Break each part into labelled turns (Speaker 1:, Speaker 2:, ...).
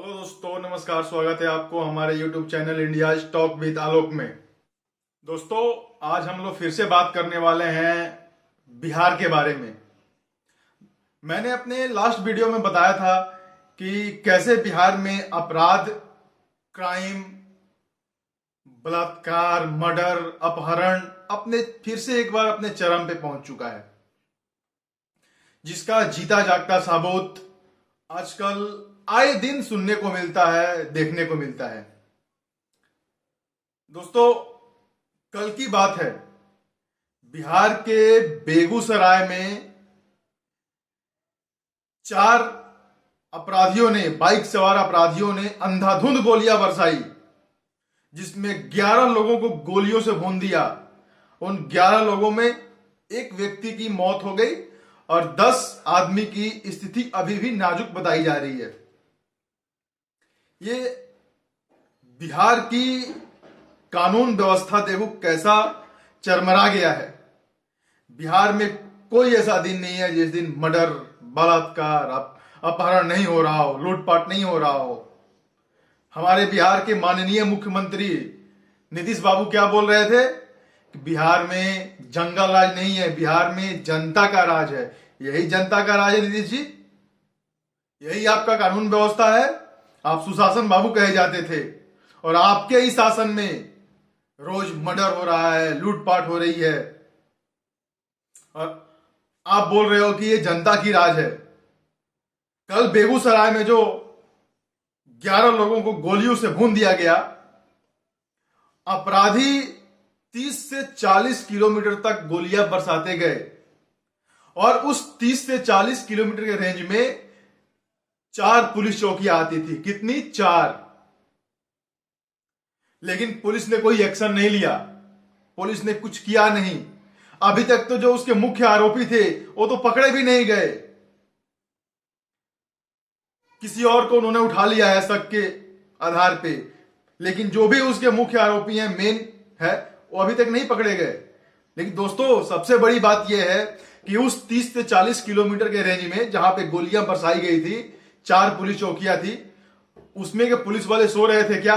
Speaker 1: Hello दोस्तों, नमस्कार। स्वागत है आपको हमारे YouTube channel India talk with Alok में। दोस्तों, आज हम लोग फिर से बात करने वाले हैं बिहार के बारे में। मैंने अपने लास्ट वीडियो में बताया था कि कैसे बिहार में अपराध, क्राइम, बलात्कार, मर्डर, अपहरण फिर से एक बार अपने चरम पे पहुंच चुका है, जिसका जीता जागता सबूत आजकल आए दिन सुनने को मिलता है, देखने को मिलता है। दोस्तों, कल की बात है, बिहार के बेगूसराय में 4 अपराधियों ने, बाइक सवार अपराधियों ने अंधाधुंध गोलियां बरसाई, जिसमें 11 लोगों को गोलियों से भून दिया। उन 11 लोगों में एक व्यक्ति की मौत हो गई और 10 आदमी की स्थिति अभी भी नाजुक बताई जा रही है। ये बिहार की कानून व्यवस्था देखो कैसा चरमरा गया है। बिहार में कोई ऐसा दिन नहीं है जिस दिन मर्डर, बलात्कार, अपहरण नहीं हो रहा हो, लूटपाट नहीं हो रहा हो। हमारे बिहार के माननीय मुख्यमंत्री नीतीश बाबू क्या बोल रहे थे कि बिहार में जंगल राज नहीं है, बिहार में जनता का राज है। यही जनता का राज है नीतीश जी, यही आपका कानून व्यवस्था है। आप सुशासन बाबू कहे जाते थे और आपके ही शासन में रोज मर्डर हो रहा है, लूटपाट हो रही है और आप बोल रहे हो कि ये जनता की राज है। कल बेगूसराय में जो 11 लोगों को गोलियों से भून दिया गया, अपराधी 30 से 40 किलोमीटर तक गोलियां बरसाते गए और उस 30 से 40 किलोमीटर के रेंज में 4 पुलिस चौकियां आती थी। कितनी? 4। लेकिन पुलिस ने कोई एक्शन नहीं लिया, पुलिस ने कुछ किया नहीं। अभी तक तो जो उसके मुख्य आरोपी थे वो तो पकड़े भी नहीं गए, किसी और को उन्होंने उठा लिया है शक के आधार पे, लेकिन जो भी उसके मुख्य आरोपी हैं, मेन है, वो अभी तक नहीं पकड़े गए। लेकिन दोस्तों, सबसे बड़ी बात यह है कि उस 30 से 40 किलोमीटर के रेंज में जहां पे गोलियां बरसाई गई थी, 4 पुलिस चौकियां थी, उसमें के पुलिस वाले सो रहे थे क्या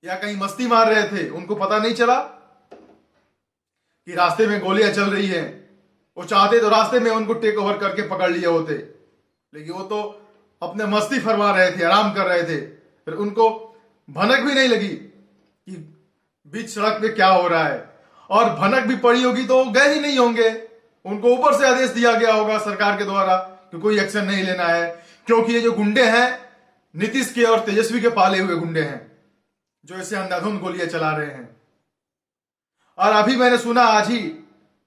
Speaker 1: या कहीं मस्ती मार रहे थे? उनको पता नहीं चला कि रास्ते में गोलियां चल रही हैं। वो चाहते तो रास्ते में उनको टेक ओवर करके पकड़ लिए होते, लेकिन वो तो अपने मस्ती फरमा रहे थे, आराम कर रहे थे। फिर उनको भनक भी नहीं लगी कि बीच सड़क पे क्या हो रहा है, और भनक भी पड़ी होगी तो गए ही नहीं होंगे। उनको ऊपर से आदेश दिया गया होगा सरकार के द्वारा कि कोई एक्शन नहीं लेना है, क्योंकि ये जो गुंडे हैं नीतीश के और तेजस्वी के पाले हुए गुंडे हैं, जो ऐसे अंधाधुंध गोलियां चला रहे हैं। और अभी मैंने सुना आज ही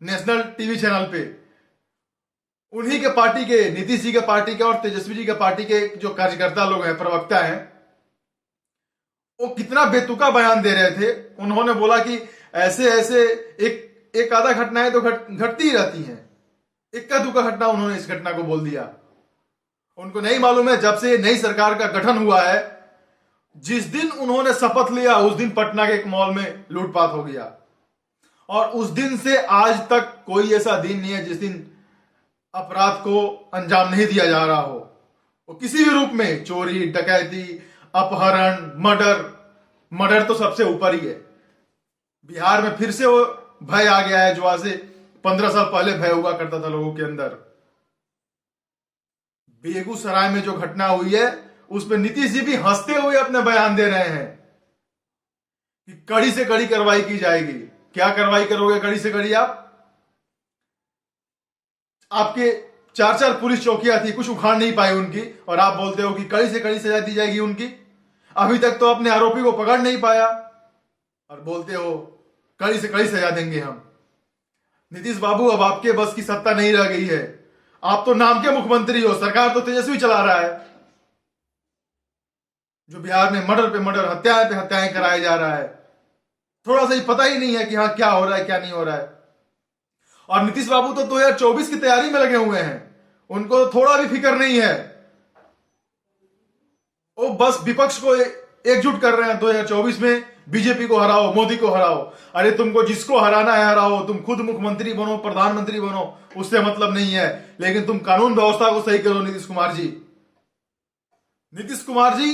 Speaker 1: नेशनल टीवी चैनल पे उन्हीं के पार्टी के, नीतीश जी के पार्टी के और तेजस्वी जी के पार्टी के जो कार्यकर्ता लोग हैं, प्रवक्ता हैं, वो कितना बेतुका बयान दे रहे थे। उन्होंने बोला कि ऐसे ऐसे एक आधा घटनाएं तो घटती ही रहती हैं, इक्का दुक्का घटना उन्होंने इस घटना को बोल दिया। उनको नहीं मालूम है, जब से नई सरकार का गठन हुआ है, जिस दिन उन्होंने शपथ लिया उस दिन पटना के एक मॉल में लूटपाट हो गया, और उस दिन से आज तक कोई ऐसा दिन नहीं है जिस दिन अपराध को अंजाम नहीं दिया जा रहा हो। वो किसी भी रूप में, चोरी, डकैती, अपहरण, मर्डर तो सबसे ऊपर ही है। बिहार में फिर से वो भय आ गया है जो आज से 15 साल पहले भय हुआ करता था लोगों के अंदर। बेगूसराय में जो घटना हुई है उस पर नीतीश जी भी हंसते हुए अपने बयान दे रहे हैं कि कड़ी से कड़ी कार्रवाई की जाएगी। क्या कार्रवाई करोगे कड़ी से कड़ी? आपके 4 पुलिस चौकियां थी, कुछ उखाड़ नहीं पाए उनकी, और आप बोलते हो कि कड़ी से कड़ी सजा दी जाएगी उनकी। अभी तक तो अपने आरोपी को पकड़ नहीं पाया और बोलते हो कड़ी से कड़ी सजा देंगे हम। नीतीश बाबू, अब आपके बस की सत्ता नहीं रह गई है। आप तो नाम के मुख्यमंत्री हो, सरकार तो तेजस्वी चला रहा है, जो बिहार में मर्डर पे मर्डर, हत्याएं पे हत्याएं कराया जा रहा है। थोड़ा सा ही पता ही नहीं है कि हाँ क्या हो रहा है, क्या नहीं हो रहा है। और नीतीश बाबू तो 2024 की तैयारी में लगे हुए हैं, उनको तो थोड़ा भी फिक्र नहीं है। वो बस विपक्ष को एकजुट कर रहे हैं। 2024 में बीजेपी को हराओ, मोदी को हराओ। अरे तुमको जिसको हराना है हराओ, तुम खुद मुख्यमंत्री बनो, प्रधानमंत्री बनो, उससे मतलब नहीं है, लेकिन तुम कानून व्यवस्था को सही करो। नीतीश कुमार जी, नीतीश कुमार जी,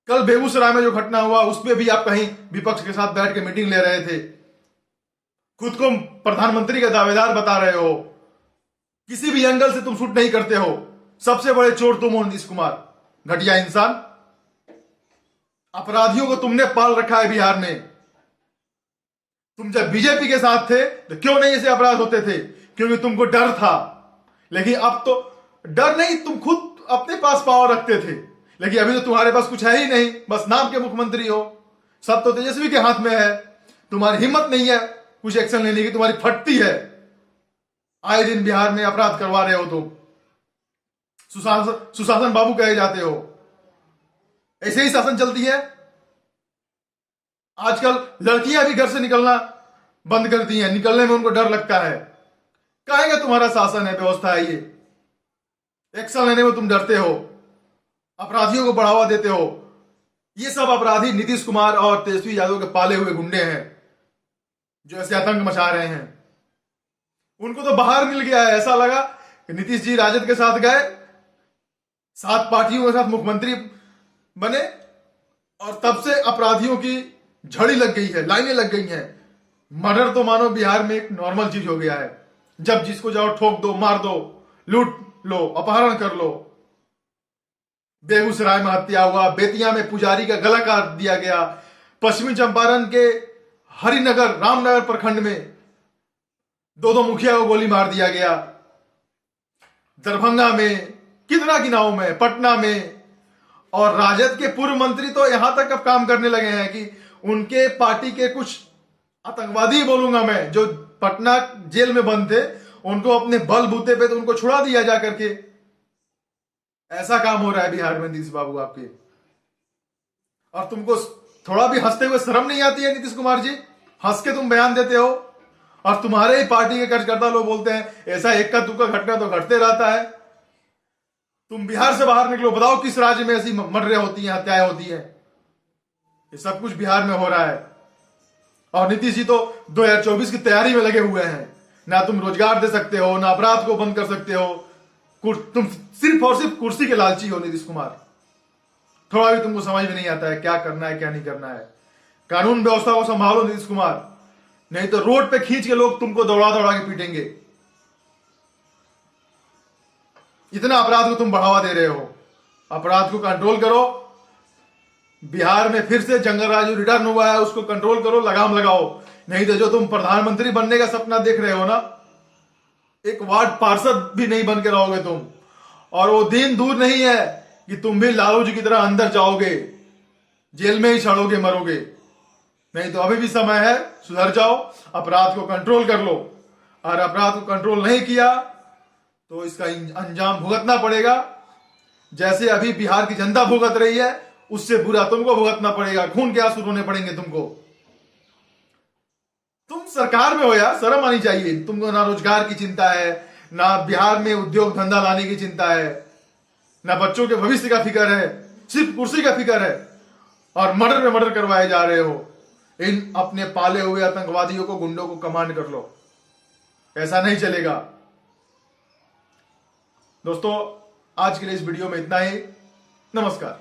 Speaker 1: कल बेगूसराय में जो घटना हुआ उस पर भी आप कहीं विपक्ष के साथ बैठ के मीटिंग ले रहे थे, खुद को प्रधानमंत्री के दावेदार बता रहे हो, किसी भी एंगल से तुम शूट नहीं करते हो। सबसे बड़े चोर तुम हो नीतीश कुमार, घटिया इंसान। अपराधियों को तुमने पाल रखा है बिहार में। तुम जब बीजेपी के साथ थे तो क्यों नहीं ऐसे अपराध होते थे? क्योंकि तुमको डर था। लेकिन अब तो डर नहीं, तुम खुद अपने पास पावर रखते थे, लेकिन अभी तो तुम्हारे पास कुछ है ही नहीं, बस नाम के मुख्यमंत्री हो। सब तो तेजस्वी के हाथ में है। तुम्हारी हिम्मत नहीं है कुछ एक्शन लेने की, तुम्हारी फटती है। आए दिन बिहार में अपराध करवा रहे हो तुम, सुशासन बाबू कहे जाते हो। ऐसे ही शासन चलती है। आजकल लड़कियां भी घर से निकलना बंद कर दी हैं, निकलने में उनको डर लगता है। काहे का तुम्हारा शासन है, व्यवस्था है, ये एक्शन लेने में तुम डरते हो, अपराधियों को बढ़ावा देते हो। ये सब अपराधी नीतीश कुमार और तेजस्वी यादव के पाले हुए गुंडे हैं जो ऐसे आतंक मचा रहे हैं। उनको तो बाहर मिल गया है। ऐसा लगा कि नीतीश जी राजद के साथ गए, 7 पार्टियों के साथ मुख्यमंत्री बने, और तब से अपराधियों की झड़ी लग गई है, लाइनें लग गई हैं। मर्डर तो मानो बिहार में एक नॉर्मल चीज हो गया है। जब जिसको जाओ ठोक दो, मार दो, लूट लो, अपहरण कर लो। बेगूसराय में हत्या हुआ, बेतिया में पुजारी का गला काट दिया गया, पश्चिमी चंपारण के हरिनगर रामनगर प्रखंड में 2 मुखिया को गोली मार दिया गया, दरभंगा में कितना गिनाओं में, पटना में। और राजद के पूर्व मंत्री तो यहां तक अब काम करने लगे हैं कि उनके पार्टी के कुछ आतंकवादी बोलूंगा मैं, जो पटना जेल में बंद थे, उनको अपने बलबूते पे तो उनको छुड़ा दिया जा करके। ऐसा काम हो रहा है बिहार में नीतीश बाबू आपके। और तुमको थोड़ा भी हंसते हुए शर्म नहीं आती है नीतीश कुमार जी? हंस के तुम बयान देते हो, और तुम्हारे ही पार्टी के कार्यकर्ता लोग बोलते हैं ऐसा इक्का दुक्का घटना तो घटते रहता है। तुम बिहार से बाहर निकलो, बताओ किस राज्य में ऐसी मर्डरें होती हैं, हत्याएं होती हैं? ये सब कुछ बिहार में हो रहा है। और नीतीश जी तो 2024 की तैयारी में लगे हुए हैं। ना तुम रोजगार दे सकते हो, ना अपराध को बंद कर सकते हो। तुम सिर्फ और सिर्फ कुर्सी के लालची हो नीतीश कुमार। थोड़ा भी तुमको समझ में नहीं आता है क्या करना है क्या नहीं करना है। कानून व्यवस्था को संभालो नीतीश कुमार, नहीं तो रोड पे खींच के लोग तुमको दौड़ा दौड़ा के पीटेंगे। इतना अपराध को तुम बढ़ावा दे रहे हो। अपराध को कंट्रोल करो। बिहार में फिर से जंगल राज रिटर्न हुआ है, उसको कंट्रोल करो, लगाम लगाओ। नहीं तो जो तुम प्रधानमंत्री बनने का सपना देख रहे हो ना, एक वार्ड पार्षद भी नहीं बन के रहोगे तुम। और वो दिन दूर नहीं है कि तुम भी लालू जी की तरह अंदर जाओगे, जेल में ही सड़ोगे, मरोगे। नहीं तो अभी भी समय है, सुधर जाओ, अपराध को कंट्रोल कर लो। और अपराध को कंट्रोल नहीं किया तो इसका अंजाम भुगतना पड़ेगा। जैसे अभी बिहार की जनता भुगत रही है, उससे बुरा तुमको भुगतना पड़ेगा। खून के आंसू रोने पड़ेंगे तुमको। तुम सरकार में हो यार, शर्म आनी चाहिए। तुमको ना रोजगार की चिंता है, ना बिहार में उद्योग धंधा लाने की चिंता है, ना बच्चों के भविष्य का फिक्र है, सिर्फ कुर्सी का फिक्र है। और मर्डर में मर्डर करवाए जा रहे हो। इन अपने पाले हुए आतंकवादियों को, गुंडों को कमांड कर लो। ऐसा नहीं चलेगा। दोस्तों, आज के लिए इस वीडियो में इतना ही। नमस्कार।